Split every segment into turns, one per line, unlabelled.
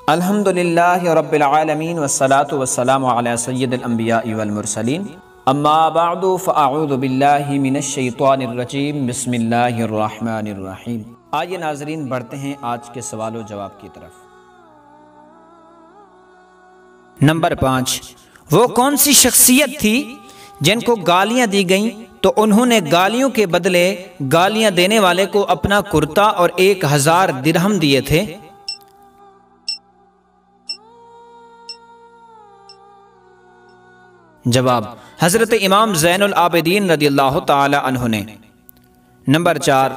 अल्हम्दुलिल्लाहि रब्बिल आलमीन वस्सलातु वस्सलामु अला सय्यिदिल अंबियाइ वल मुरसलीन अम्मा बअदु फ़अऊज़ु बिल्लाहि मिनश शैतानिर रजीम बिस्मिल्लाहिर रहमानिर रहीम। आइए नाज़रीन बढ़ते हैं आज के सवाल व जवाब की तरफ। नंबर 5, वो कौन सी शख्सियत थी जिनको गालियां दी गईं तो उन्होंने गालियों के बदले गालियां देने वाले को अपना कुर्ता और 1000 दिरहम दिए थे? जवाब, हजरत इमाम ज़ैनुल आबिदीन रदियल्लाहु ताला अन्हु ने। नंबर 4,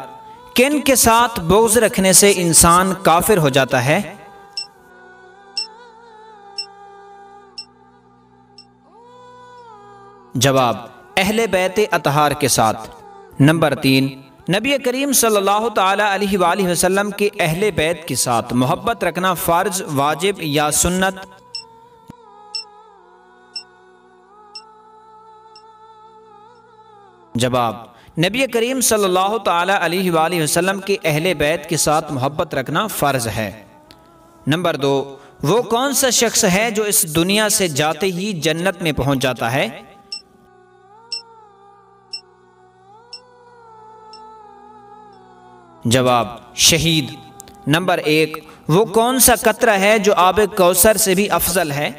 किन के साथ बुग़्ज़ रखने से इंसान काफिर हो जाता है? जवाब, अहले बैत अतहार के साथ। नंबर 3, नबी करीम सल्लल्लाहु ताला अलैहि वसल्लम के अहले बैत के साथ मोहब्बत रखना फ़र्ज, वाजिब या सुन्नत? जवाब, नबी करीम सल्लल्लाहु ताला अलैहि वसल्लम के अहले बैत के साथ मोहब्बत रखना फ़र्ज है। नंबर 2, वो कौन सा शख्स है जो इस दुनिया से जाते ही जन्नत में पहुंच जाता है? जवाब, शहीद। नंबर 1, वो कौन सा कतरा है जो आब कौसर से भी अफजल है?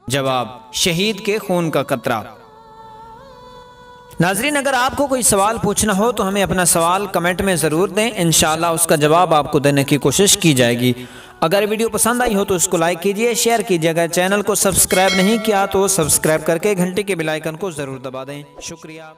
जवाब, शहीद के खून का कतरा। नाजरीन, अगर आपको कोई सवाल पूछना हो तो हमें अपना सवाल कमेंट में ज़रूर दें, इंशाअल्लाह उसका जवाब आपको देने की कोशिश की जाएगी। अगर वीडियो पसंद आई हो तो इसको लाइक कीजिए, शेयर कीजिए। अगर चैनल को सब्सक्राइब नहीं किया तो सब्सक्राइब करके घंटे के बेल आइकन को ज़रूर दबा दें। शुक्रिया।